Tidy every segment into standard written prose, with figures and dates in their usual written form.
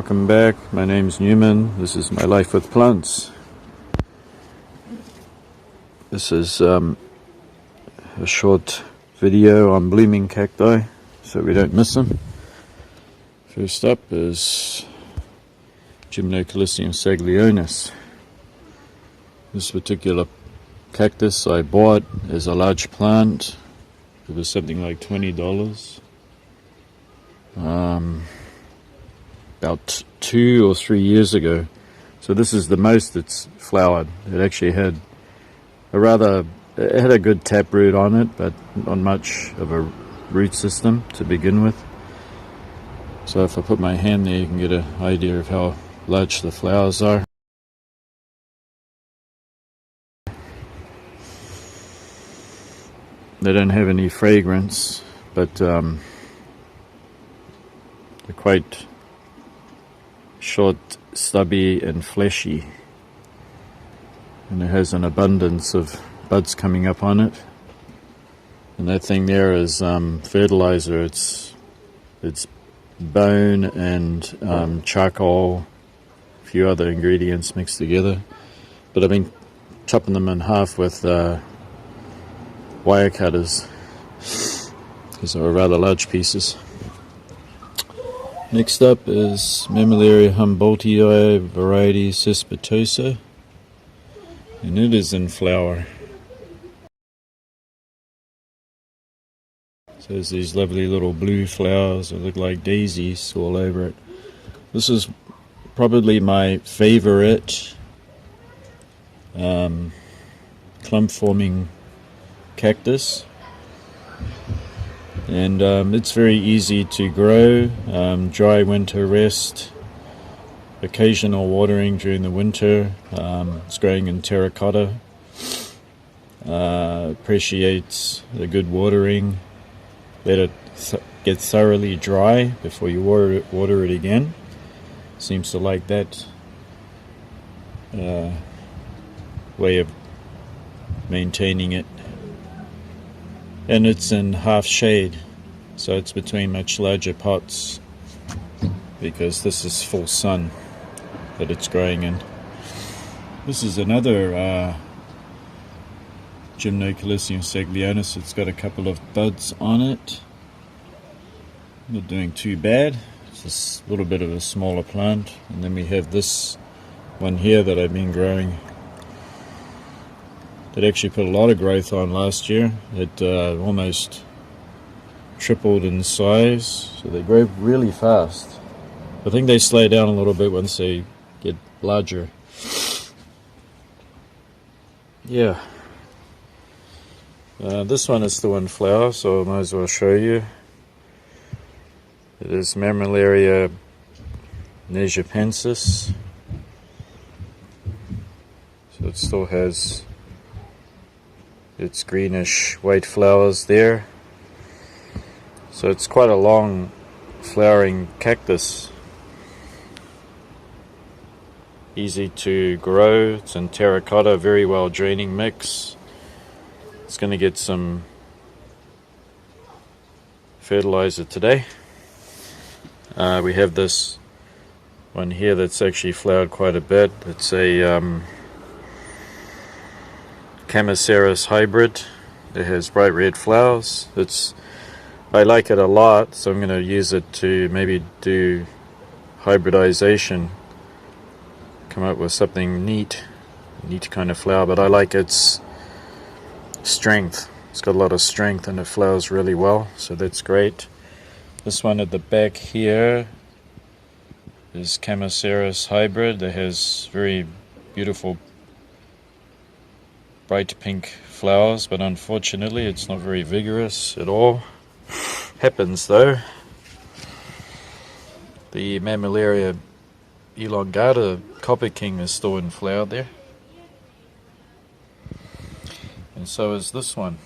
welcome back. My name's Newman. This is my life with plants. This is a short video on blooming cacti so we don't miss them. First up is Gymnocalycium saglionis. This particular cactus I bought as a large plant. It was something like $20. About 2 or 3 years ago. So this is the most it's flowered. It actually had it had a good taproot on it, but not much of a root system to begin with. So if I put my hand there, you can get an idea of how large the flowers are. They don't have any fragrance, but they're quite short, stubby and fleshy, and it has an abundance of buds coming up on it, and that thing there is fertilizer. It's bone and charcoal, a few other ingredients mixed together, but I've been chopping them in half with wire cutters because they were rather large pieces. Next up is Mammillaria Humboldtii variety cespitosa, and it is in flower. So there's these lovely little blue flowers that look like daisies all over it. This is probably my favorite clump forming cactus. And it's very easy to grow. Dry winter rest, occasional watering during the winter. It's growing in terracotta. Appreciates the good watering. Let it get thoroughly dry before you water it again. Seems to like that way of maintaining it. And it's in half shade, so it's between much larger pots because this is full sun that it's growing in. This is another Gymnocalycium saglionis. It's got a couple of buds on it. Not doing too bad. It's just a little bit of a smaller plant. And then we have this one here that I've been growing. It actually put a lot of growth on last year. It almost tripled in size, so they grow really fast. I think they slow down a little bit once they get larger. Yeah. This one is still in flower, so I might as well show you. It is Mammillaria nejapensis. So it still has its greenish white flowers there. So it's quite a long flowering cactus. Easy to grow. It's in terracotta, very well draining mix. It's going to get some fertilizer today. We have this one here that's actually flowered quite a bit. It's a Camaceris hybrid. It has bright red flowers. I like it a lot, so I'm going to use it to maybe do hybridization, come up with something neat kind of flower. But I like its strength. It's got a lot of strength and it flowers really well, so that's great. This one at the back here is Camaceris hybrid. It has very beautiful bright pink flowers, but unfortunately it's not very vigorous at all. Happens though. The Mammillaria elongata Copper King is still in flower there, and so is this one.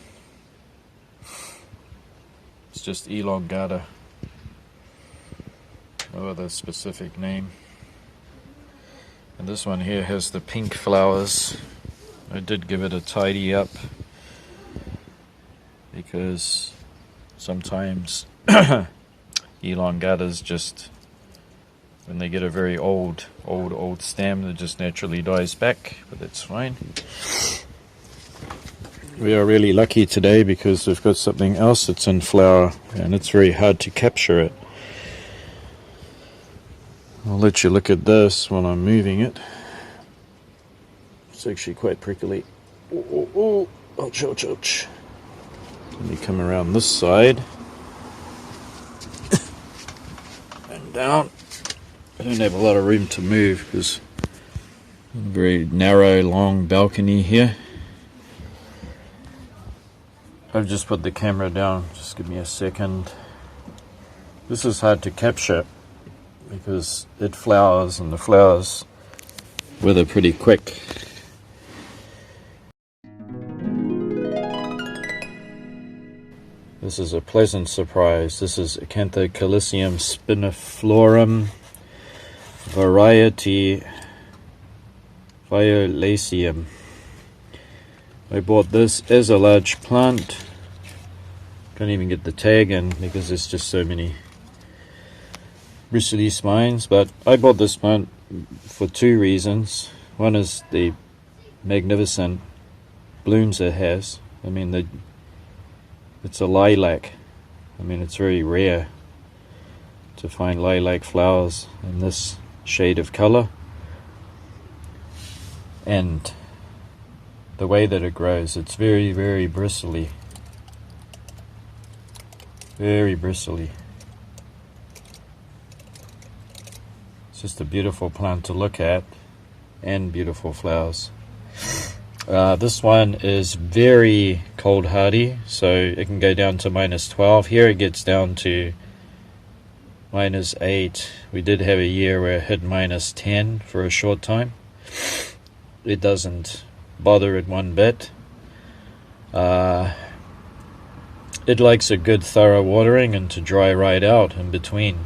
It's just elongata, no other specific name. And this one here has the pink flowers. I did give it a tidy up because sometimes elongatas just when they get a very old stem, it just naturally dies back, but that's fine. We are really lucky today because we've got something else that's in flower, and it's very hard to capture it. I'll let you look at this while I'm moving it. It's actually quite prickly. Ouch, ouch, ouch. Let me come around this side. And down. I don't have a lot of room to move because a very narrow, long balcony here. I've just put the camera down. Just give me a second. This is hard to capture because it flowers, and the flowers wither pretty quick. This is a pleasant surprise. This is Acanthocalicium spiniflorum variety violaceum. I bought this as a large plant. Can't even get the tag in because there's just so many bristly spines, but I bought this plant for two reasons. One is the magnificent blooms it has. I mean, it's a lilac. I mean, it's very rare to find lilac flowers in this shade of color. And the way that it grows, it's very, very bristly. Very bristly. It's just a beautiful plant to look at, and beautiful flowers. This one is very cold hardy, so it can go down to -12. Here it gets down to -8. We did have a year where it hit -10 for a short time. It doesn't bother it one bit. It likes a good thorough watering and to dry right out in between.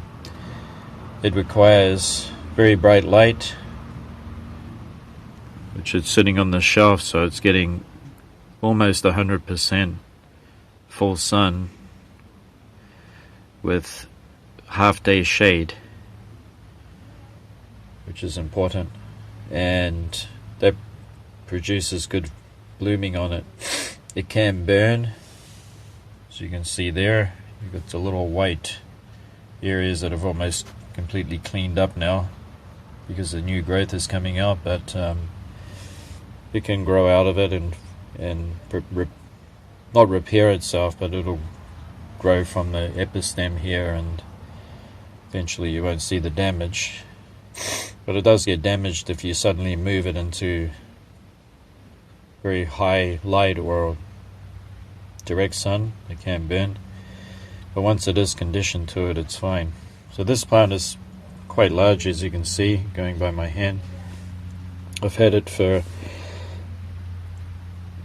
It requires very bright light, which is sitting on the shelf, so it's getting almost 100% full sun with half-day shade, which is important, and that produces good blooming on it. It can burn, as you can see there. You've got the little white areas that have almost completely cleaned up now because the new growth is coming out, but it can grow out of it and not repair itself, but it'll grow from the epistem here, and eventually you won't see the damage. But it does get damaged if you suddenly move it into very high light or direct sun. It can burn, but once it is conditioned to it, it's fine. So this plant is quite large, as you can see, going by my hand. I've had it for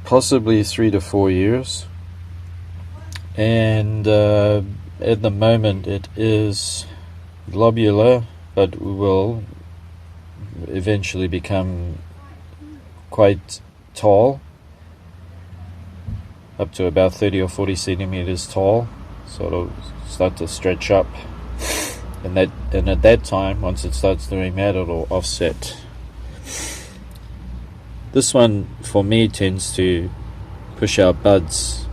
possibly 3 to 4 years, and at the moment it is globular, but will eventually become quite tall, up to about 30 or 40 centimeters tall, so it'll start to stretch up, and at that time, once it starts doing that, it'll offset. This one for me tends to push out buds,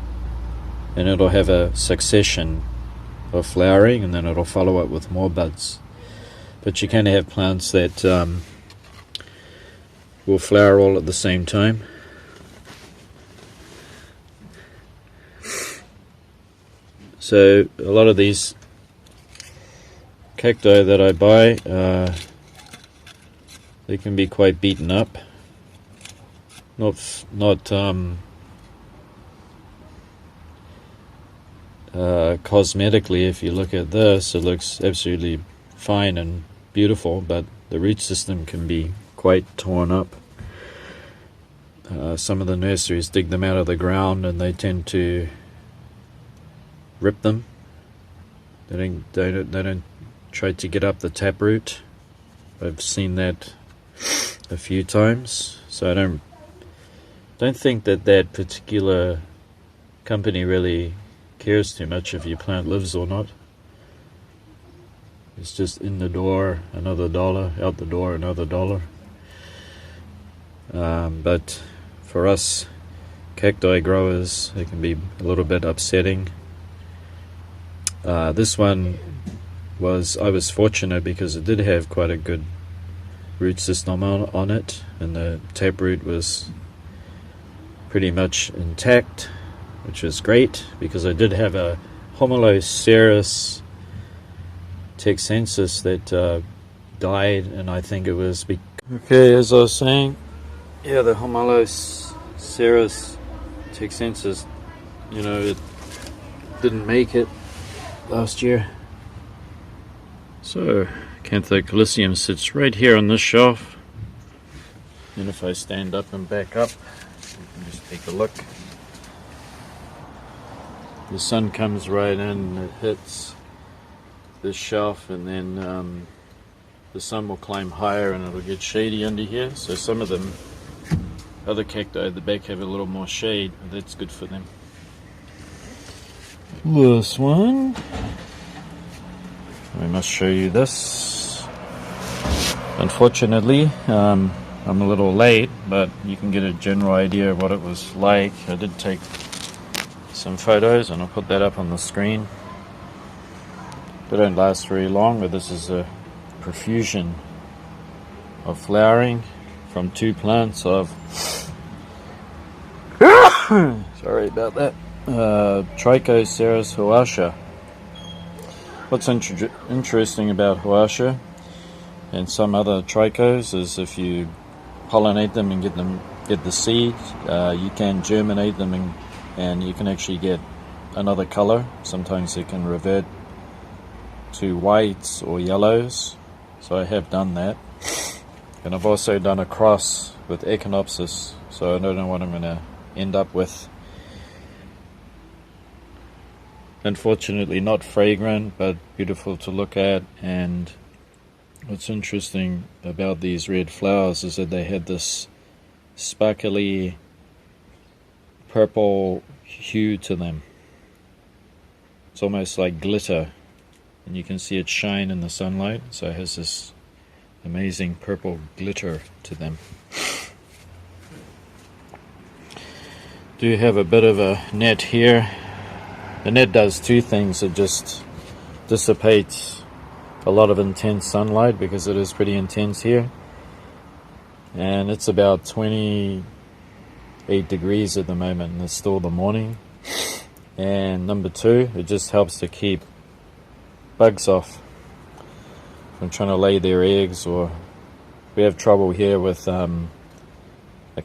and it'll have a succession of flowering, and then it'll follow up with more buds. But you can have plants that will flower all at the same time. So a lot of these cacti that I buy, they can be quite beaten up. Not cosmetically. If you look at this, it looks absolutely fine and beautiful, but the root system can be quite torn up. Some of the nurseries dig them out of the ground, and they tend to rip them. They don't try to get up the taproot. I've seen that a few times, so I don't think that particular company really cares too much if your plant lives or not. It's just in the door, another dollar, out the door, another dollar. But for us cacti growers, it can be a little bit upsetting. This one I was fortunate because it did have quite a good root system on it, and the taproot was pretty much intact, which was great because I did have a Homoloceros texensis that died, and I think it was okay, as I was saying, yeah, the Homoloceros texensis, it didn't make it last year. So Canthocalycium sits right here on this shelf, and if I stand up and back up, you can just take a look. The sun comes right in and it hits this shelf, and then the sun will climb higher and it'll get shady under here. So some of them, other cacti at the back, have a little more shade, and that's good for them. This one, I must show you this. Unfortunately, I'm a little late, but you can get a general idea of what it was like. I did take some photos, and I'll put that up on the screen. They don't last very long, but this is a profusion of flowering from 2 plants of sorry about that, Trichoceros huasha. What's interesting about huasha and some other trichos is if you pollinate them and get the seed, you can germinate them and you can actually get another color. Sometimes it can revert to whites or yellows, so I have done that. And I've also done a cross with Echinopsis, so I don't know what I'm going to end up with. Unfortunately not fragrant, but beautiful to look at. And what's interesting about these red flowers is that they had this sparkly purple hue to them. It's almost like glitter, and you can see it shine in the sunlight, so it has this amazing purple glitter to them. Do have a bit of a net here. The net does 2 things. It just dissipates a lot of intense sunlight because it is pretty intense here, and it's about 28 degrees at the moment, and it's still the morning. And number 2, it just helps to keep bugs off from trying to lay their eggs. Or we have trouble here with a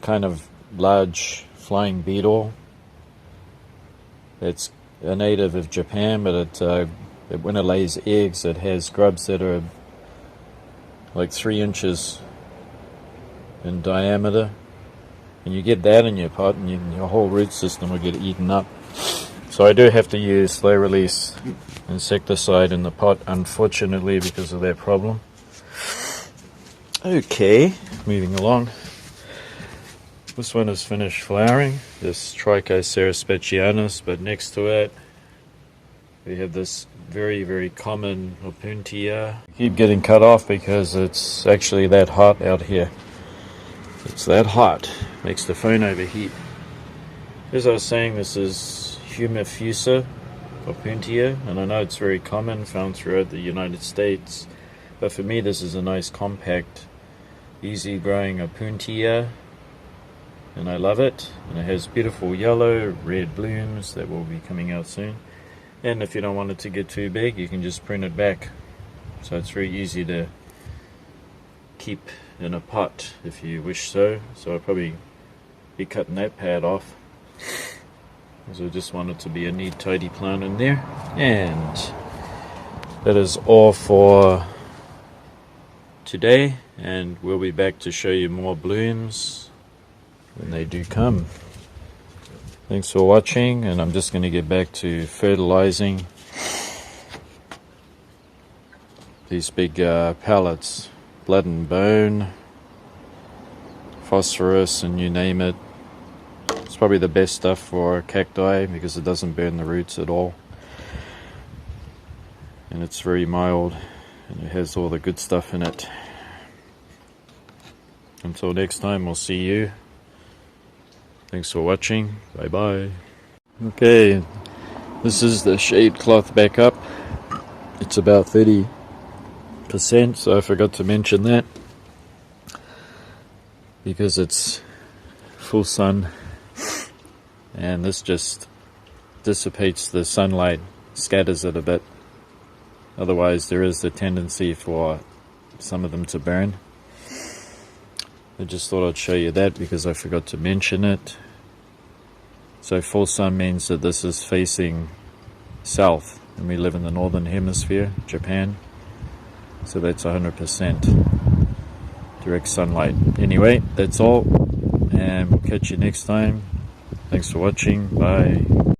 kind of large flying beetle. It's a native of Japan, but when it lays eggs, it has grubs that are like 3 inches in diameter, and you get that in your pot, and your whole root system will get eaten up. So I do have to use slow release insecticide in the pot, unfortunately, because of that problem. Okay, moving along. This one is finished flowering, this Trichoceros specianus, but next to it we have this very, very common Opuntia. I keep getting cut off because it's actually that hot out here. It's that hot, makes the phone overheat. As I was saying, this is Humifusa Opuntia, and I know it's very common, found throughout the United States, but for me this is a nice compact, easy growing Opuntia, and I love it. And it has beautiful yellow, red blooms that will be coming out soon. And if you don't want it to get too big, you can just prune it back. So it's very easy to keep in a pot if you wish so. So I'll probably be cutting that pad off, because I just want it to be a neat, tidy plant in there. And that is all for today, and we'll be back to show you more blooms when they do come. Thanks for watching, and I'm just going to get back to fertilizing these big pellets, blood and bone, phosphorus, and you name it. It's probably the best stuff for cacti because it doesn't burn the roots at all, and it's very mild and it has all the good stuff in it. Until next time, we'll see you. Thanks for watching. Bye bye. Okay, this is the shade cloth back up. It's about 30%, so I forgot to mention that because it's full sun, and this just dissipates the sunlight, scatters it a bit. Otherwise there is the tendency for some of them to burn. I just thought I'd show you that because I forgot to mention it. So full sun means that this is facing south, and we live in the northern hemisphere, Japan, so that's 100% direct sunlight. Anyway, that's all, and we'll catch you next time. Thanks for watching. Bye.